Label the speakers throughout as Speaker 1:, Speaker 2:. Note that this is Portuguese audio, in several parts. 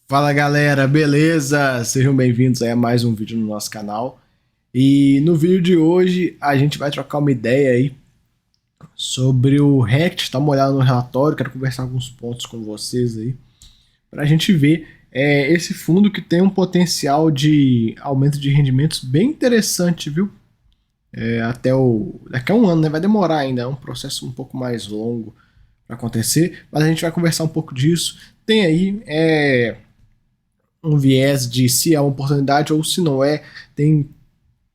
Speaker 1: Fala galera, beleza? Sejam bem-vindos aí a mais um vídeo no nosso canal. E no vídeo de hoje a gente vai trocar uma ideia aí sobre o RECT, dar uma olhada no relatório, quero conversar alguns pontos com vocês aí, para a gente ver esse fundo que tem um potencial de aumento de rendimentos bem interessante, viu? Daqui a um ano, né? Vai demorar ainda, é um processo um pouco mais longo para acontecer, mas a gente vai conversar um pouco disso. Tem aí um viés de se é uma oportunidade ou se não é, tem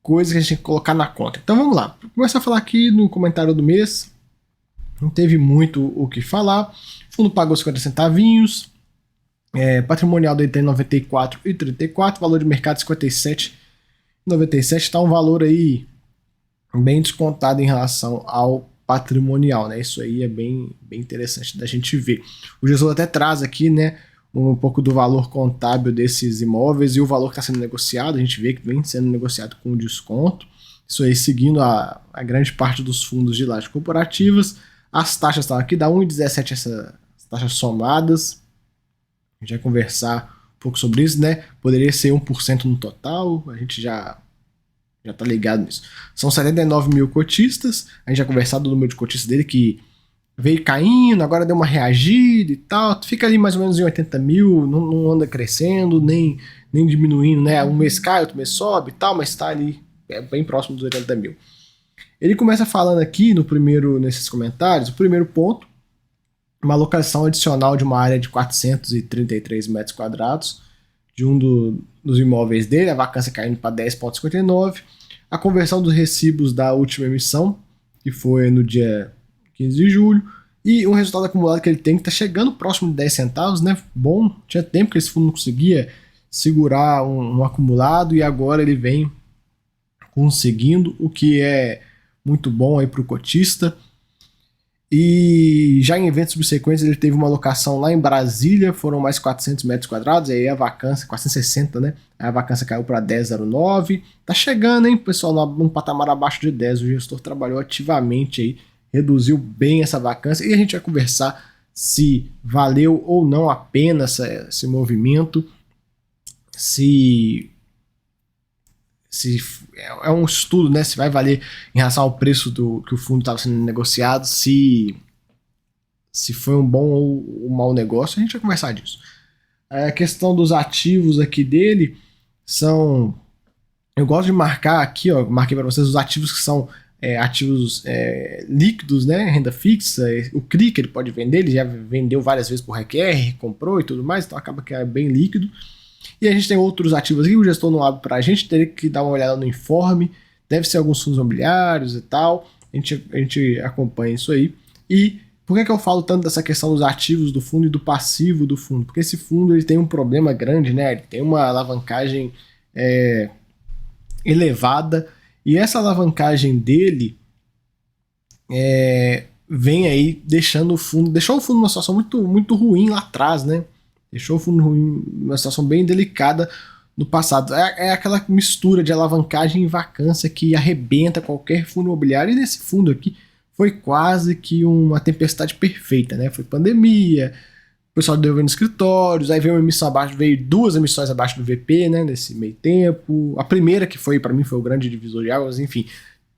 Speaker 1: coisas que a gente tem que colocar na conta. Então vamos lá, vou começar a falar aqui no comentário do mês, não teve muito o que falar, o fundo pagou 50 centavinhos, patrimonial dele tem 94,34, valor de mercado 57,97, está um valor aí bem descontado em relação ao patrimonial, né? Isso aí é bem interessante da gente ver. O gestor até traz aqui, né, um pouco do valor contábil desses imóveis e o valor que está sendo negociado, a gente vê que vem sendo negociado com desconto, isso aí seguindo a grande parte dos fundos de lajes corporativas. As taxas estão aqui, dá 1,17 essas taxas somadas, a gente vai conversar um pouco sobre isso, né, poderia ser 1% no total, a gente já tá ligado nisso. São 79 mil cotistas, a gente já conversado do número de cotistas dele que veio caindo, agora deu uma reagida e tal, fica ali mais ou menos em 80 mil, não anda crescendo, nem diminuindo, né? Um mês cai, outro mês sobe e tal, mas está ali bem próximo dos 80 mil. Ele começa falando aqui nesses comentários, o primeiro ponto, uma locação adicional de uma área de 433 metros quadrados, de dos imóveis dele, a vacância caindo para 10,59, a conversão dos recibos da última emissão, que foi no dia 15 de julho, e um resultado acumulado que ele tem que está chegando próximo de 10 centavos, né? Bom, tinha tempo que esse fundo não conseguia segurar um acumulado e agora ele vem conseguindo, o que é muito bom aí para o cotista. E já em eventos subsequentes ele teve uma alocação lá em Brasília, foram mais 400 metros quadrados, aí a vacância, 460, né? Aí a vacância caiu para 10,09. Tá chegando, hein, pessoal, num patamar abaixo de 10. O gestor trabalhou ativamente aí, reduziu bem essa vacância e a gente vai conversar se valeu ou não a pena esse movimento, se é um estudo, né, se vai valer em relação ao preço que o fundo estava sendo negociado, se foi um bom ou um mau negócio, a gente vai conversar disso. A questão dos ativos aqui dele são, eu gosto de marcar aqui, ó, marquei para vocês os ativos que são ativos líquidos, né, renda fixa, o CRI que ele pode vender, ele já vendeu várias vezes por RQR, comprou e tudo mais, então acaba que é bem líquido. E a gente tem outros ativos aqui, o gestor não abre para a gente, teria que dar uma olhada no informe, deve ser alguns fundos imobiliários e tal, a gente acompanha isso aí. E por que eu falo tanto dessa questão dos ativos do fundo e do passivo do fundo? Porque esse fundo ele tem um problema grande, né? Ele tem uma alavancagem elevada, e essa alavancagem dele vem aí deixou o fundo numa situação muito ruim lá atrás, né? Deixou o fundo ruim numa situação bem delicada no passado. É aquela mistura de alavancagem e vacância que arrebenta qualquer fundo imobiliário, e nesse fundo aqui foi quase que uma tempestade perfeita, né? Foi pandemia, o pessoal deu vendo escritórios, aí veio duas emissões abaixo do VP, né, nesse meio tempo. A primeira que foi, para mim, foi o grande divisor de águas, enfim,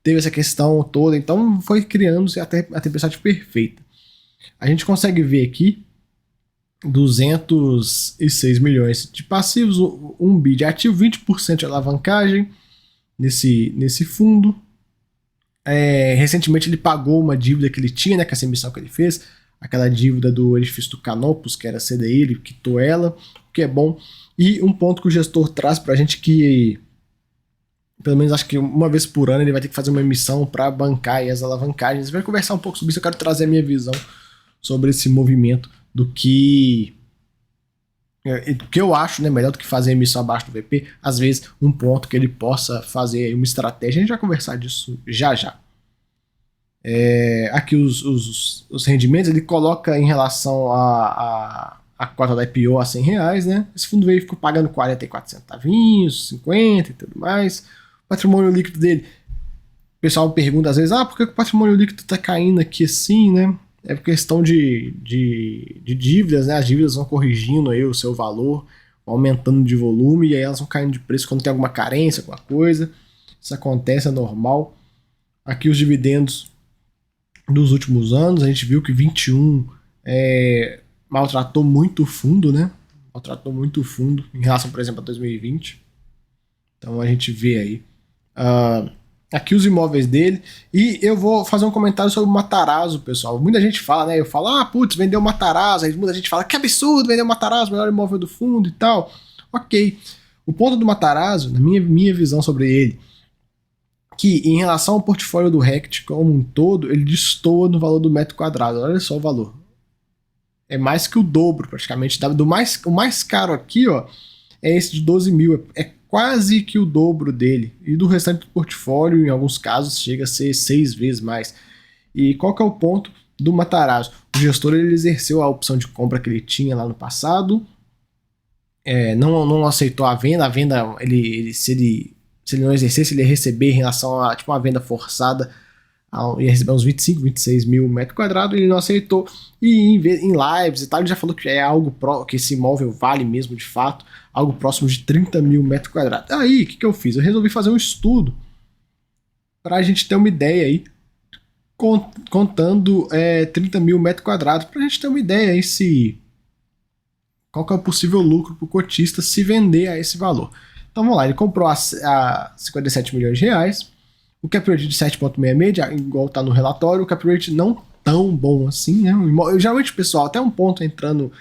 Speaker 1: teve essa questão toda, então foi criando-se até a tempestade perfeita. A gente consegue ver aqui 206 milhões de passivos, 1 bi de ativo, 20% de alavancagem nesse fundo. Recentemente ele pagou uma dívida que ele tinha, né, com essa emissão que ele fez, aquela dívida do edifício do Canopus, que era CDI, ele quitou ela, o que é bom. E um ponto que o gestor traz pra gente que, pelo menos acho que uma vez por ano, ele vai ter que fazer uma emissão para bancar aí as alavancagens. A gente vai conversar um pouco sobre isso, eu quero trazer a minha visão sobre esse movimento do que eu acho, né, melhor do que fazer a emissão abaixo do VP, às vezes um ponto que ele possa fazer uma estratégia, a gente vai conversar disso já. Aqui os rendimentos, ele coloca em relação a cota da IPO a R$100, né? Esse fundo veio ficou pagando 44 centavinhos, 50 e tudo mais. O patrimônio líquido dele, o pessoal pergunta às vezes, por que o patrimônio líquido está caindo aqui assim, né? É por questão de dívidas, né? As dívidas vão corrigindo aí o seu valor. aumentando de volume e aí elas vão caindo de preço quando tem alguma carência, alguma coisa. Isso acontece, é normal. Aqui os dividendos dos últimos anos, a gente viu que 21 maltratou muito o fundo, né? Maltratou muito o fundo em relação, por exemplo, a 2020. Então a gente vê aí aqui os imóveis dele. E eu vou fazer um comentário sobre o Matarazzo, pessoal. Muita gente fala, né? Eu falo, putz, vendeu o Matarazzo. Aí muita gente fala, que absurdo, vendeu o Matarazzo, melhor imóvel do fundo e tal. Ok. O ponto do Matarazzo, na minha visão sobre ele, que em relação ao portfólio do Rect como um todo, ele destoa no valor do metro quadrado. Olha só o valor. É mais que o dobro, praticamente. O mais caro aqui, ó, é esse de 12 mil. É quase que o dobro dele. E do restante do portfólio, em alguns casos, chega a ser 6 vezes mais. E qual que é o ponto do Matarazzo? O gestor ele exerceu a opção de compra que ele tinha lá no passado. Não aceitou a venda. A venda, se ele não exercesse, ele ia receber em relação a tipo uma venda forçada, ia receber uns 25, 26 mil metros quadrados, ele não aceitou, e em lives e tal, ele já falou que é algo que esse imóvel vale mesmo de fato, algo próximo de 30 mil metros quadrados. Aí, o que eu fiz? Eu resolvi fazer um estudo para a gente ter uma ideia aí, contando 30 mil metros quadrados, para a gente ter uma ideia aí qual que é o possível lucro para o cotista se vender a esse valor. Então vamos lá, ele comprou a 57 milhões de reais, o cap rate de 7,66, igual está no relatório, o cap rate não tão bom assim, né? Geralmente, pessoal, até um ponto entrando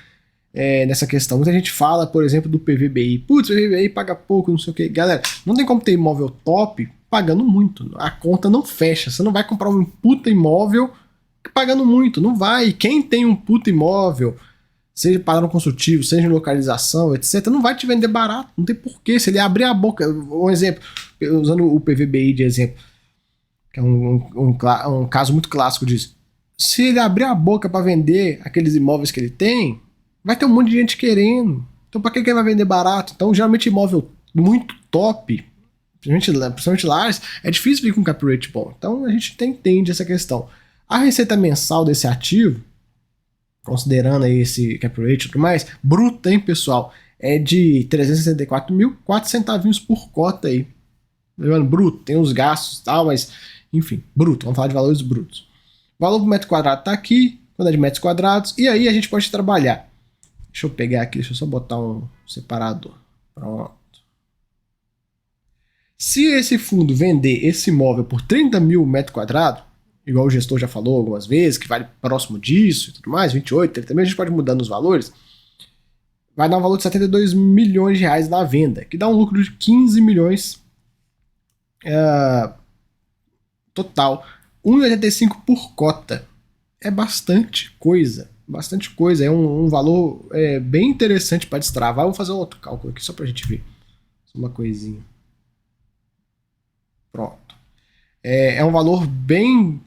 Speaker 1: nessa questão, muita gente fala, por exemplo, do PVBI. Putz, o PVBI paga pouco, não sei o que. Galera, não tem como ter imóvel top pagando muito. A conta não fecha. Você não vai comprar um puta imóvel pagando muito. Não vai. Quem tem um puta imóvel, seja padrão construtivo, seja em localização, etc., não vai te vender barato. Não tem porquê. Se ele abrir a boca, um exemplo, usando o PVBI de exemplo, que é um caso muito clássico disso. Se ele abrir a boca para vender aqueles imóveis que ele tem, vai ter um monte de gente querendo. Então, para que ele vai vender barato? Então, geralmente, imóvel muito top, principalmente lares, é difícil vir com cap rate bom. Então, a gente entende essa questão. A receita mensal desse ativo, considerando aí esse cap rate e tudo mais, bruta, hein, pessoal, é de 364 mil, 4 centavinhos por cota aí. Bruto, tem os gastos e tal, mas, enfim, bruto. Vamos falar de valores brutos. O valor por metro quadrado está aqui, quantidade de metros quadrados, e aí a gente pode trabalhar. Deixa eu pegar aqui, deixa eu só botar um separador. Pronto. Se esse fundo vender esse imóvel por 30 mil metros quadrados, igual o gestor já falou algumas vezes, que vale próximo disso e tudo mais, 28, 30 mil, a gente pode mudar nos valores, vai dar um valor de 72 milhões de reais na venda, que dá um lucro de 15 milhões total. 1,85 por cota. É bastante coisa. Bastante coisa. É um valor bem interessante para destravar. Eu vou fazer um outro cálculo aqui só para a gente ver. Só uma coisinha. Pronto. É um valor bem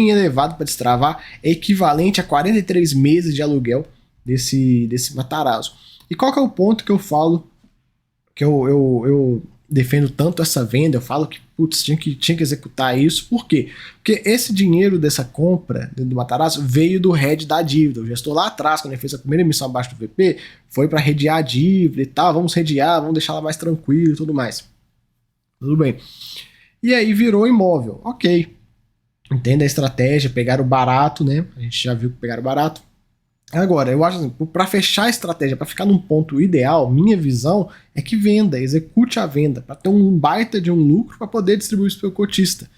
Speaker 1: elevado para destravar. É equivalente a 43 meses de aluguel desse Matarazzo. E qual que é o ponto que eu falo que eu defendo tanto essa venda? Eu falo que tinha que executar isso. Por quê? Porque esse dinheiro dessa compra do Matarazzo veio do RED da dívida. O gestor lá atrás, quando ele fez a primeira emissão abaixo do VP, foi para redear a dívida e tal. Vamos redear, vamos deixar ela mais tranquila e tudo mais. Tudo bem. E aí virou imóvel. Ok. Entenda a estratégia, pegaram barato, né? A gente já viu que pegaram barato. Agora, eu acho assim, para fechar a estratégia, para ficar num ponto ideal, minha visão é que venda, execute a venda, para ter um baita de um lucro para poder distribuir isso para o cotista.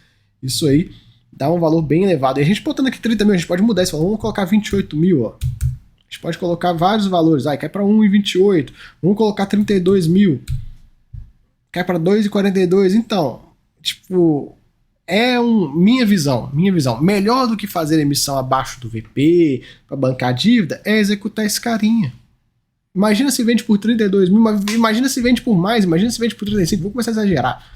Speaker 1: Isso aí dá um valor bem elevado. E a gente botando aqui 30 mil, a gente pode mudar isso. Vamos colocar 28 mil, ó. A gente pode colocar vários valores. Cai para 1,28. Vamos colocar 32 mil. Cai para 2,42. Então, minha visão. Melhor do que fazer emissão abaixo do VP para bancar a dívida é executar esse carinha. Imagina se vende por 32 mil, imagina se vende por mais, imagina se vende por 35, vou começar a exagerar.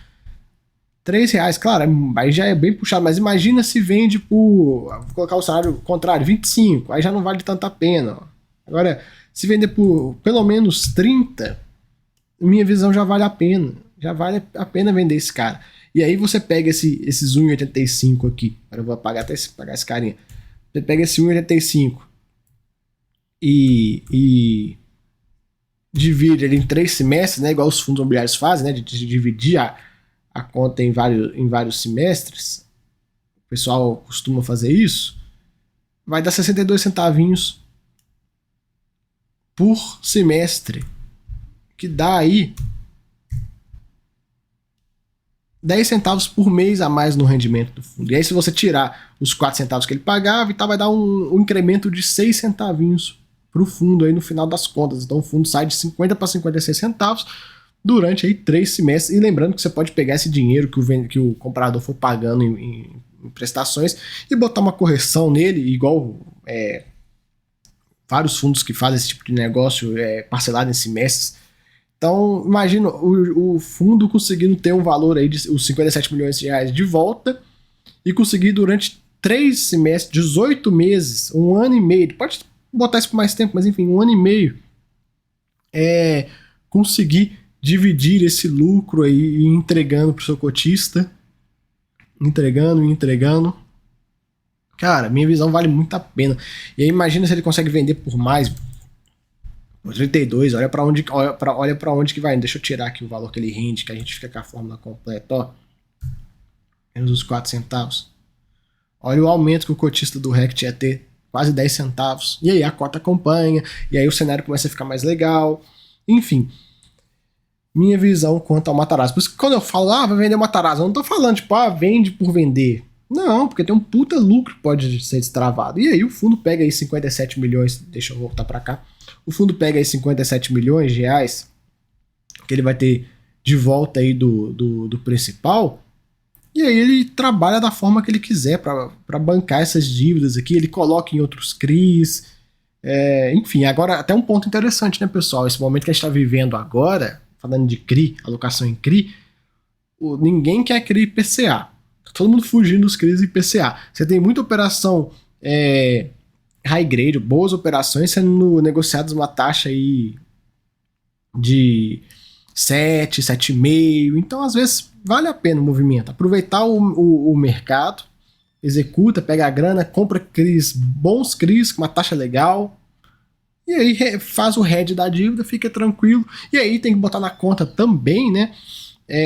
Speaker 1: R$3, claro, aí já é bem puxado, mas imagina se vende por, vou colocar o salário contrário, 25, aí já não vale tanta pena. Agora, se vender por pelo menos 30, minha visão já vale a pena. Já vale a pena vender esse cara. E aí você pega esses 1,85 aqui. Agora eu vou pagar esse carinha. Você pega esse 1,85 e divide ele em 3 semestres, né, igual os fundos imobiliários fazem, né, de dividir a conta em vários semestres, o pessoal costuma fazer isso, vai dar 62 centavinhos por semestre, que dá aí 10 centavos por mês a mais no rendimento do fundo. E aí, se você tirar os 4 centavos que ele pagava e tal, vai dar um incremento de 6 centavinhos para o fundo aí no final das contas. Então o fundo sai de 50 para 56 centavos durante aí 3 semestres. E lembrando que você pode pegar esse dinheiro que o comprador for pagando em prestações e botar uma correção nele, igual vários fundos que fazem esse tipo de negócio parcelado em semestres. Então, imagina o fundo conseguindo ter um valor aí de os 57 milhões de reais de volta e conseguir durante 3 semestres, 18 meses, um ano e meio, pode botar isso por mais tempo, mas enfim, um ano e meio, conseguir dividir esse lucro aí e entregando para o seu cotista, entregando. Cara, minha visão vale muito a pena. E aí imagina se ele consegue vender por mais. 32, olha para onde que vai. Deixa eu tirar aqui o valor que ele rende, que a gente fica com a fórmula completa, ó. Menos os 4 centavos. Olha o aumento que o cotista do REC ia ter, quase 10 centavos. E aí a cota acompanha, e aí o cenário começa a ficar mais legal. Enfim, minha visão quanto ao Matarazzo. Por isso que quando eu falo, vai vender o Matarazzo, eu não tô falando, tipo, vende por vender. Não, porque tem um puta lucro que pode ser destravado. E aí o fundo pega aí 57 milhões, deixa eu voltar para cá. O fundo pega aí 57 milhões de reais, que ele vai ter de volta aí do principal, e aí ele trabalha da forma que ele quiser para bancar essas dívidas aqui, ele coloca em outros CRIs, enfim, agora até um ponto interessante, né, pessoal, esse momento que a gente está vivendo agora, falando de CRI, alocação em CRI, ninguém quer CRI IPCA, tá todo mundo fugindo dos CRIs IPCA, você tem muita operação high grade, boas operações sendo negociadas uma taxa aí de 7, 7,5. Então, às vezes, vale a pena o movimento. Aproveitar o mercado, executa, pega a grana, compra CRIs, bons CRIs, com uma taxa legal, e aí faz o hedge da dívida, fica tranquilo. E aí tem que botar na conta também, né?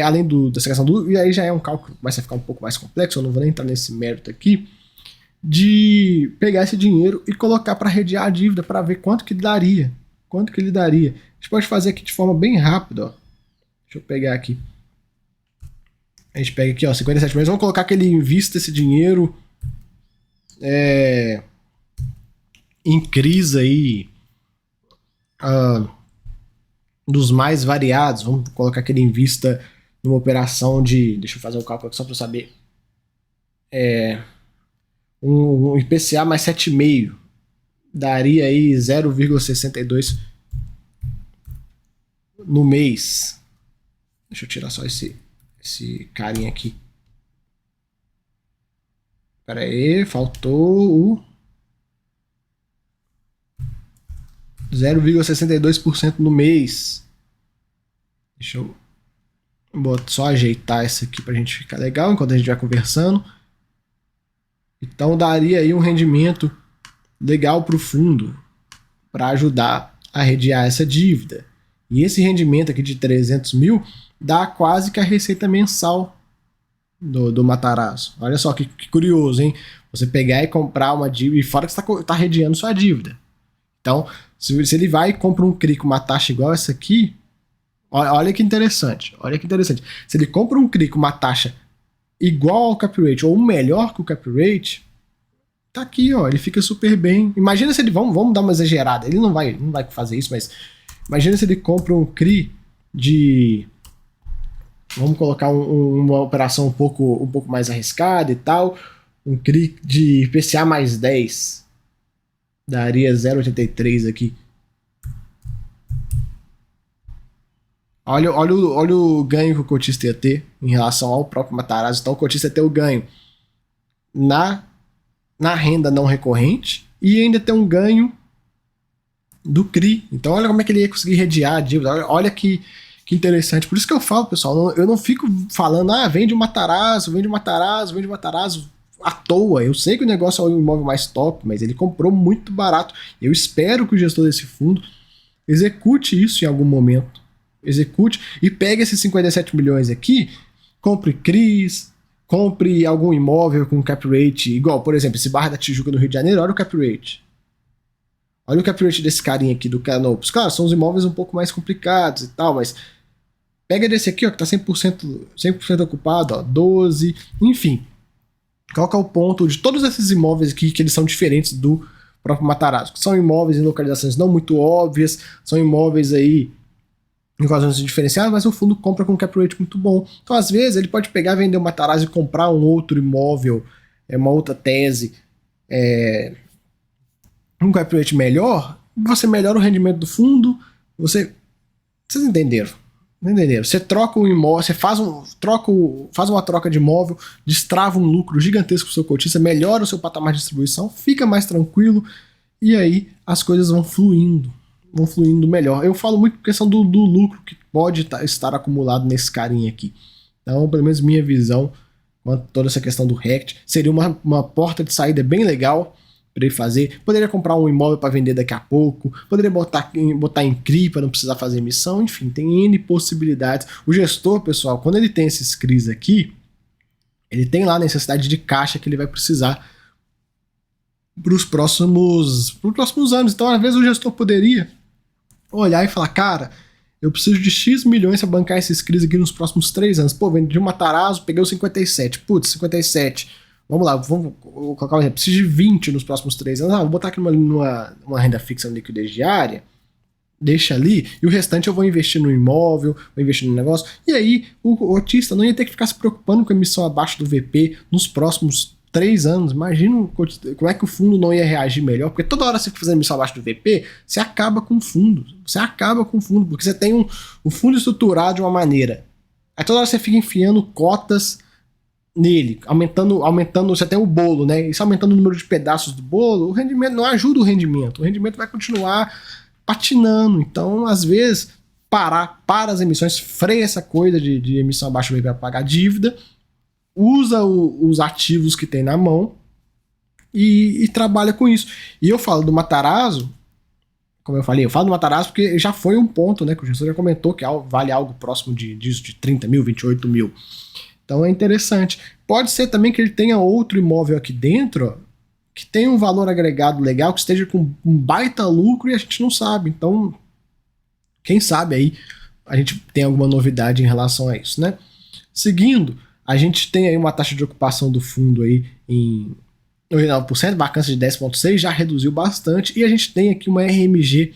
Speaker 1: Além dessa questão e aí já é um cálculo que começa a ficar um pouco mais complexo, eu não vou nem entrar nesse mérito aqui, de pegar esse dinheiro e colocar para redear a dívida, para ver quanto que daria. Quanto que ele daria. A gente pode fazer aqui de forma bem rápida, ó. Deixa eu pegar aqui. A gente pega aqui, ó, 57 milhões. Vamos colocar que ele invista esse dinheiro em CRIs aí dos mais variados. Vamos colocar que ele invista numa operação de... Deixa eu fazer um cálculo aqui só para eu saber. Um IPCA mais 7,5 daria aí 0,62 no mês. Deixa eu tirar só esse carinha aqui. Pera aí, faltou o 0,62% no mês. Deixa eu só ajeitar isso aqui pra gente ficar legal enquanto a gente vai conversando. Então daria aí um rendimento legal para o fundo, para ajudar a redear essa dívida. E esse rendimento aqui de 300 mil dá quase que a receita mensal do Matarazzo. Olha só que curioso, hein? Você pegar e comprar uma dívida, e fora que você está redeando sua dívida. Então, se ele vai e compra um CRI com uma taxa igual essa aqui, olha que interessante. Se ele compra um CRI com uma taxa igual ao cap rate ou melhor que o cap rate, tá aqui, ó, ele fica super bem. Imagina se ele, vamos dar uma exagerada, ele não vai fazer isso, mas imagina se ele compra um CRI de, vamos colocar uma operação um pouco mais arriscada e tal, um CRI de IPCA mais 10, daria 0,83 aqui. Olha o ganho que o cotista ia ter em relação ao próprio Matarazzo. Então o cotista ia ter o ganho na renda não recorrente e ainda ter um ganho do CRI. Então olha como é que ele ia conseguir redear a dívida. Olha que interessante. Por isso que eu falo, pessoal, eu não fico falando, vende o Matarazzo à toa. Eu sei que o negócio é o imóvel mais top, mas ele comprou muito barato. Eu espero que o gestor desse fundo Execute isso em algum momento. Execute e pegue esses 57 milhões aqui, compre CRIs, compre algum imóvel com cap rate igual, por exemplo, esse Barra da Tijuca no Rio de Janeiro, olha o cap rate. Olha o cap rate desse carinha aqui do Canopus. Claro, são os imóveis um pouco mais complicados e tal, mas pega desse aqui, ó, que tá 100% ocupado, ó, 12, enfim. Qual que é o ponto de todos esses imóveis aqui que eles são diferentes do próprio Matarazzo? São imóveis em localizações não muito óbvias, são imóveis aí em ocasiões diferenciadas, mas o fundo compra com um cap rate muito bom. Então, às vezes, ele pode pegar, vender o Matarazzo e comprar um outro imóvel, uma outra tese, um cap rate melhor, você melhora o rendimento do fundo, vocês entenderam? Entenderam? Você troca um imóvel, você faz uma troca de imóvel, destrava um lucro gigantesco pro seu cotista, melhora o seu patamar de distribuição, fica mais tranquilo e aí as coisas vão fluindo melhor. Eu falo muito por questão do lucro que pode estar acumulado nesse carinha aqui. Então, pelo menos minha visão quanto a toda essa questão do RECT seria uma porta de saída bem legal para ele fazer. Poderia comprar um imóvel para vender daqui a pouco, poderia botar em CRI para não precisar fazer emissão, enfim, tem N possibilidades. O gestor, pessoal, quando ele tem esses CRIs aqui, ele tem lá a necessidade de caixa que ele vai precisar para os próximos anos. Então, às vezes, o gestor poderia olhar e falar, cara, eu preciso de X milhões para bancar esses CRIs aqui nos próximos 3 anos. Pô, vendi um Matarazzo, peguei o 57. Putz, 57. Vamos lá, vou colocar um exemplo. Preciso de 20 nos próximos 3 anos. Vou botar aqui numa renda fixa no liquidez diária, deixa ali, e o restante eu vou investir no imóvel, vou investir no negócio. E aí, o cotista não ia ter que ficar se preocupando com a emissão abaixo do VP nos próximos 3 anos. Imagina como é que o fundo não ia reagir melhor, porque toda hora você fizer emissão abaixo do VP, você acaba com o fundo. Porque você tem o fundo estruturado de uma maneira. Aí toda hora você fica enfiando cotas nele, aumentando, você tem o bolo, né? Isso aumentando o número de pedaços do bolo, o rendimento não ajuda o rendimento vai continuar patinando. Então, às vezes, para as emissões, freia essa coisa de emissão abaixo do VP para pagar dívida, usa os ativos que tem na mão e trabalha com isso. E eu falo do Matarazzo, como eu falei, eu falo do Matarazzo porque já foi um ponto, né, que o gestor já comentou que vale algo próximo disso, de 30 mil, 28 mil. Então é interessante. Pode ser também que ele tenha outro imóvel aqui dentro, ó, que tenha um valor agregado legal, que esteja com um baita lucro e a gente não sabe. Então, quem sabe aí a gente tem alguma novidade em relação a isso, né? Seguindo, a gente tem aí uma taxa de ocupação do fundo aí em 9%, vacância de 10,6%, já reduziu bastante, e a gente tem aqui uma RMG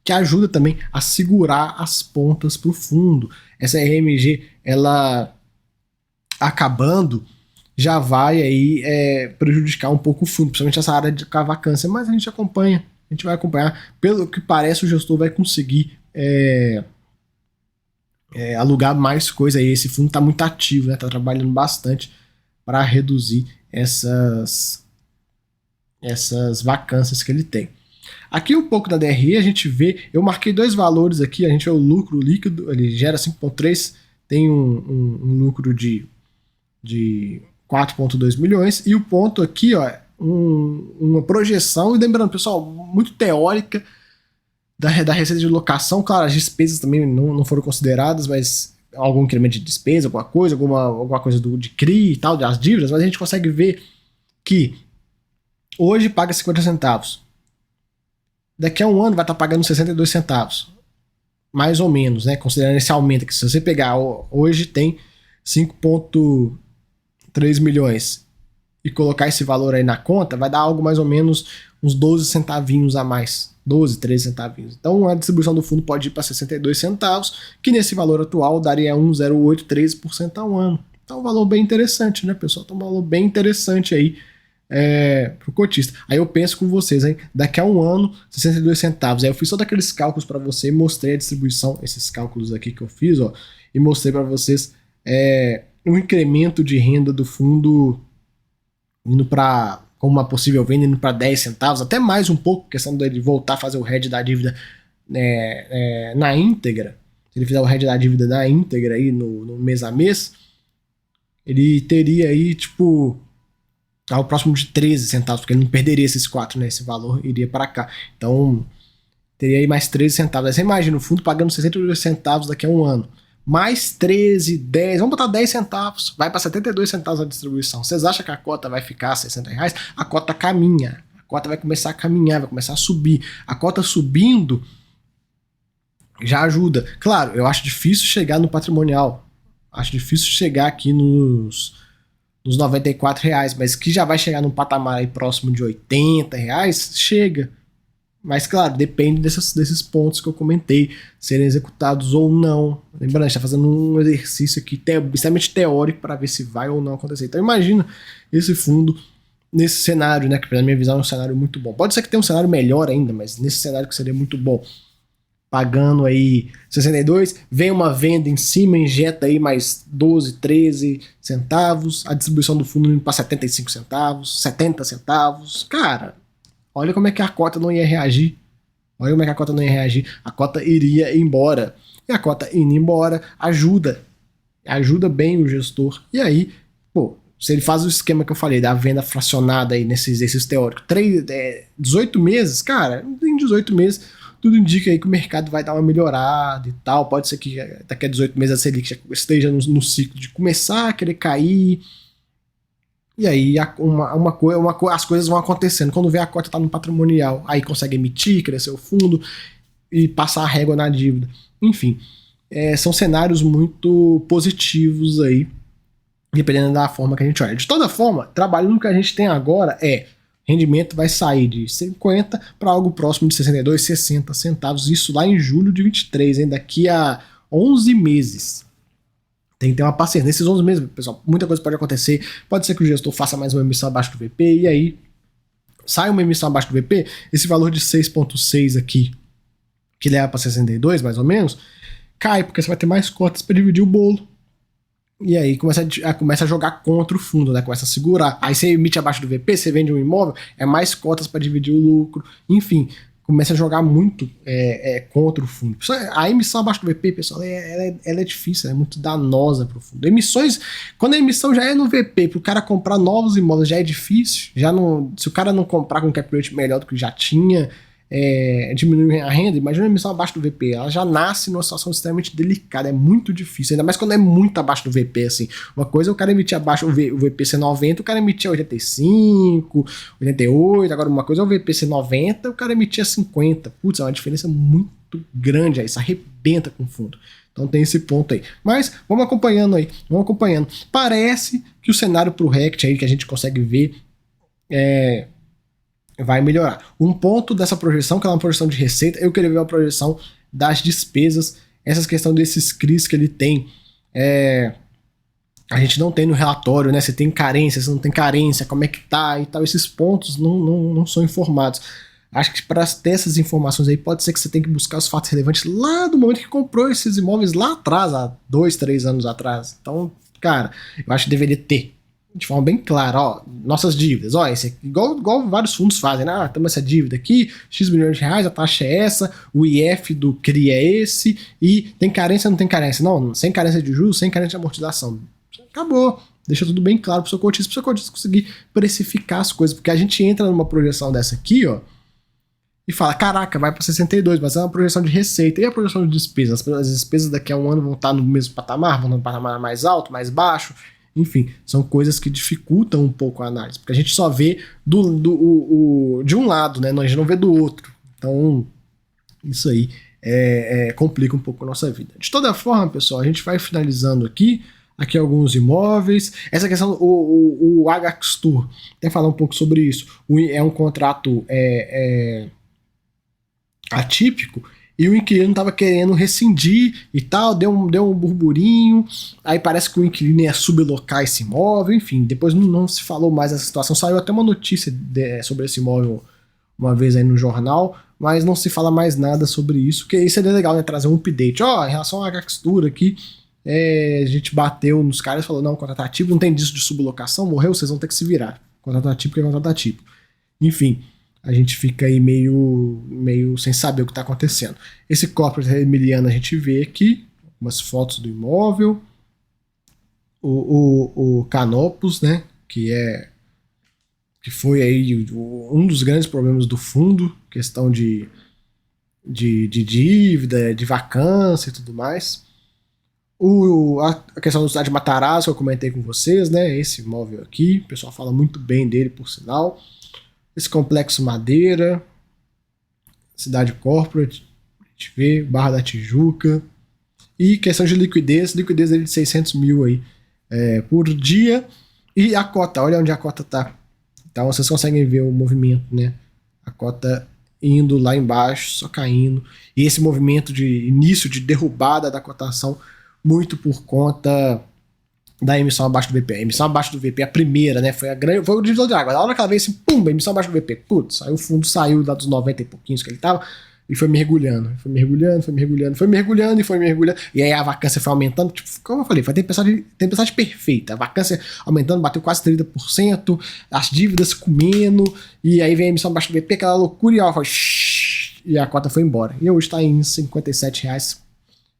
Speaker 1: que ajuda também a segurar as pontas para o fundo. Essa RMG, ela acabando, já vai aí prejudicar um pouco o fundo, principalmente essa área de vacância, mas a gente vai acompanhar. Pelo que parece, o gestor vai conseguir alugar mais coisa aí. Esse fundo está muito ativo, né? Tá trabalhando bastante para reduzir essas vacâncias que ele tem. Aqui um pouco da DRE, a gente vê, eu marquei 2 valores aqui, a gente vê o lucro líquido, ele gera 5,3, tem um lucro de 4,2 milhões, e o ponto aqui, ó, uma projeção, e lembrando, pessoal, muito teórica da receita de locação. Claro, as despesas também não foram consideradas, mas algum incremento de despesa, alguma coisa de CRI e tal, das dívidas, mas a gente consegue ver que hoje paga 50 centavos. Daqui a um ano vai estar pagando 62 centavos. Mais ou menos, né? Considerando esse aumento aqui. Se você pegar, hoje tem 5,3 milhões e colocar esse valor aí na conta, vai dar algo mais ou menos uns 12 centavinhos a mais. 12, 13 centavinhos. Então a distribuição do fundo pode ir para 62 centavos, que nesse valor atual daria 1,08, 13% ao ano. Então um valor bem interessante, né, pessoal? Então um valor bem interessante aí para o cotista. Aí eu penso com vocês, hein? Daqui a um ano, 62 centavos. Aí eu fiz todos aqueles cálculos para você e mostrei a distribuição, esses cálculos aqui que eu fiz, ó, e mostrei para vocês um incremento de renda do fundo indo para, como uma possível venda, indo para 10 centavos, até mais um pouco, questão de voltar a fazer o hedge da dívida na íntegra. Se ele fizer o hedge da dívida na íntegra aí no mês a mês, ele teria aí, tipo, algo próximo de 13 centavos, porque ele não perderia esses 4, né? Esse valor iria para cá. Então, teria aí mais 13 centavos. Aí você imagina o fundo pagando 62 centavos daqui a um ano. Mais 13, 10, vamos botar 10 centavos, vai para 72 centavos a distribuição. Vocês acham que a cota vai ficar R$60? A cota caminha, a cota vai começar a caminhar, vai começar a subir. A cota subindo já ajuda. Claro, eu acho difícil chegar no patrimonial, acho difícil chegar aqui nos R$94, mas que já vai chegar num patamar aí próximo de R$80, chega. Mas, claro, depende desses pontos que eu comentei, serem executados ou não. Lembrando, a gente está fazendo um exercício aqui extremamente teórico para ver se vai ou não acontecer. Então, imagina esse fundo nesse cenário, né, que, pela minha visão, é um cenário muito bom. Pode ser que tenha um cenário melhor ainda, mas nesse cenário que seria muito bom. Pagando aí 62, vem uma venda em cima, injeta aí mais 12, 13 centavos, a distribuição do fundo indo para 75 centavos, 70 centavos. Cara, olha como é que a cota não ia reagir. Olha como é que a cota não ia reagir. A cota iria embora. E a cota indo embora ajuda bem o gestor. E aí, pô, se ele faz o esquema que eu falei, da venda fracionada aí nesses exercícios teóricos, 18 meses, cara, em 18 meses, tudo indica aí que o mercado vai dar uma melhorada e tal. Pode ser que daqui a 18 meses a Selic já esteja no ciclo de começar a querer cair. E aí as coisas vão acontecendo. Quando vê a cota tá no patrimonial, aí consegue emitir, crescer o fundo e passar a régua na dívida. Enfim, são cenários muito positivos aí, dependendo da forma que a gente olha. De toda forma, trabalhando no que a gente tem agora rendimento vai sair de 50 para algo próximo de 62, 60 centavos. Isso lá em julho de 23, hein? Daqui a 11 meses. Tem que ter uma paciência. Nesses 11 meses, pessoal, muita coisa pode acontecer. Pode ser que o gestor faça mais uma emissão abaixo do VP e aí sai uma emissão abaixo do VP, esse valor de 6,6 aqui, que leva para 62 mais ou menos, cai, porque você vai ter mais cotas para dividir o bolo. E aí começa a jogar contra o fundo, né? Começa a segurar. Aí você emite abaixo do VP, você vende um imóvel, é mais cotas para dividir o lucro. Enfim, começa a jogar muito contra o fundo. A emissão abaixo do VP, pessoal, ela é difícil, ela é muito danosa para o fundo. Emissões, quando a emissão já é no VP, para o cara comprar novos imóveis já é difícil. Se o cara não comprar com um cap rate melhor do que já tinha, diminuir a renda, imagina a emissão abaixo do VP, ela já nasce numa situação extremamente delicada, é muito difícil, ainda mais quando é muito abaixo do VP, assim. Uma coisa é o cara emitir abaixo, o VP ser 90, o cara emitia 85, 88, agora uma coisa é o VP ser 90, o cara emitia 50, putz, é uma diferença muito grande aí, isso arrebenta com o fundo. Então tem esse ponto aí. Mas vamos acompanhando aí, Parece que o cenário pro RECT aí que a gente consegue ver vai melhorar. Um ponto dessa projeção, que é uma projeção de receita, eu queria ver a projeção das despesas, essas questões desses CRIs que ele tem, a gente não tem no relatório, né? Se tem carência, se não tem carência, como é que tá e tal, esses pontos não são informados. Acho que para ter essas informações aí, pode ser que você tenha que buscar os fatos relevantes lá do momento que comprou esses imóveis lá atrás, há 2, 3 anos atrás. Então, cara, eu acho que deveria ter de forma bem clara, ó, nossas dívidas, ó, esse aqui, igual vários fundos fazem, né? Temos essa dívida aqui, X milhões de reais, a taxa é essa, o IF do CRI é esse, e tem carência ou não tem carência? Não, sem carência de juros, sem carência de amortização. Acabou. Deixa tudo bem claro pro seu cotista conseguir precificar as coisas, porque a gente entra numa projeção dessa aqui, ó, e fala, caraca, vai para 62, mas é uma projeção de receita, e a projeção de despesas? As despesas daqui a um ano vão estar no mesmo patamar, vão no patamar mais alto, mais baixo. Enfim, são coisas que dificultam um pouco a análise, porque a gente só vê de um lado, né? A gente não vê do outro. Então, isso aí complica um pouco a nossa vida. De toda forma, pessoal, a gente vai finalizando aqui alguns imóveis. Essa questão, o Agaxtur, até falar um pouco sobre isso. É um contrato atípico, e o inquilino estava querendo rescindir e tal, deu um burburinho, aí parece que o inquilino ia sublocar esse imóvel, enfim, depois não se falou mais dessa situação, saiu até uma notícia sobre esse imóvel uma vez aí no jornal, mas não se fala mais nada sobre isso, que isso seria legal, né, trazer um update, ó, em relação à Agaxtur aqui, a gente bateu nos caras e falou, não, contrato ativo, não tem disso de sublocação, morreu, vocês vão ter que se virar, contrato ativo é contrato ativo, enfim, a gente fica aí meio sem saber o que está acontecendo. Esse corporate Emiliano a gente vê aqui, umas fotos do imóvel, o Canopus, né, que foi aí um dos grandes problemas do fundo, questão de de dívida, de vacância e tudo mais. A questão do cidade de Matarazzo, que eu comentei com vocês, né? Esse imóvel aqui, o pessoal fala muito bem dele, por sinal. Esse complexo Madeira, cidade corporate, a gente vê, Barra da Tijuca. E questão de liquidez dele de 600 mil aí por dia. E a cota, olha onde a cota tá. Então vocês conseguem ver o movimento, né? A cota indo lá embaixo, só caindo. E esse movimento de início de derrubada da cotação, muito por conta da emissão abaixo do VP. A emissão abaixo do VP, a primeira, né? Foi o divisor de água. Na hora que ela veio assim, pum, emissão abaixo do VP. Putz, aí o fundo saiu lá dos 90 e pouquinhos que ele tava e foi mergulhando. Foi mergulhando, foi mergulhando, foi mergulhando e foi mergulhando. E aí a vacância foi aumentando. Tipo, como eu falei, foi tempestade perfeita. A vacância aumentando, bateu quase 30%, as dívidas comendo, e aí vem a emissão abaixo do VP, aquela loucura, e ela foi. E a cota foi embora. E hoje está em R$ 57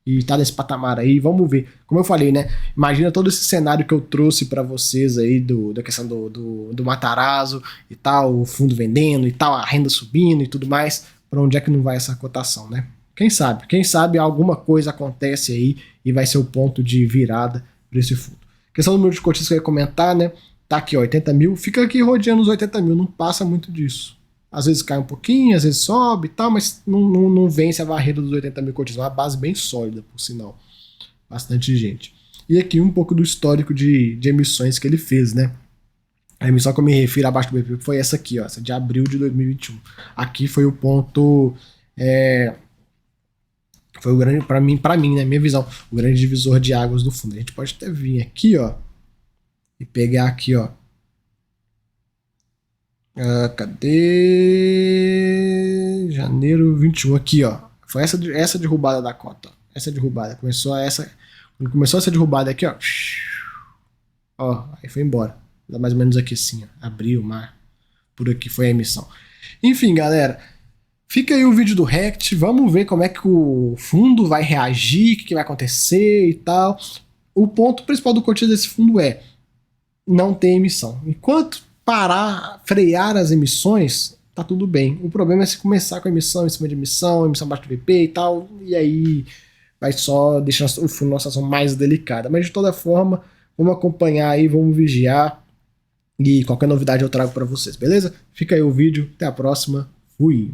Speaker 1: e tá nesse patamar aí, vamos ver. Como eu falei, né? Imagina todo esse cenário que eu trouxe para vocês aí da questão do Matarazzo e tal, o fundo vendendo e tal, a renda subindo e tudo mais. Para onde é que não vai essa cotação, né? Quem sabe? Quem sabe alguma coisa acontece aí e vai ser o ponto de virada para esse fundo. Questão do número de cotistas que eu ia comentar, né? Tá aqui, ó, 80 mil. Fica aqui rodeando os 80 mil, não passa muito disso. Às vezes cai um pouquinho, às vezes sobe e tal, mas não vence a barreira dos 80 mil cotistas. É uma base bem sólida, por sinal. Bastante gente. E aqui um pouco do histórico de emissões que ele fez, né? A emissão que eu me refiro abaixo do BP foi essa aqui, ó, essa de abril de 2021. Aqui foi o ponto. Foi o grande, para mim, na minha visão, o grande divisor de águas do fundo. A gente pode até vir aqui, ó, e pegar aqui, ó. Cadê? Janeiro 21, aqui, ó. Foi essa derrubada da cota, ó. Essa derrubada. Quando começou essa derrubada aqui, ó. Ó, aí foi embora. Mais ou menos aqui assim, ó. Abril, mar. Por aqui foi a emissão. Enfim, galera. Fica aí o vídeo do Rect. Vamos ver como é que o fundo vai reagir, o que vai acontecer e tal. O ponto principal do cotista desse fundo é não ter emissão. Enquanto parar, frear as emissões, tá tudo bem. O problema é se começar com a emissão em cima de emissão abaixo do VP e tal, e aí vai só deixar o fundo numa situação mais delicada. Mas de toda forma, vamos acompanhar aí, vamos vigiar, e qualquer novidade eu trago para vocês, beleza? Fica aí o vídeo, até a próxima, fui!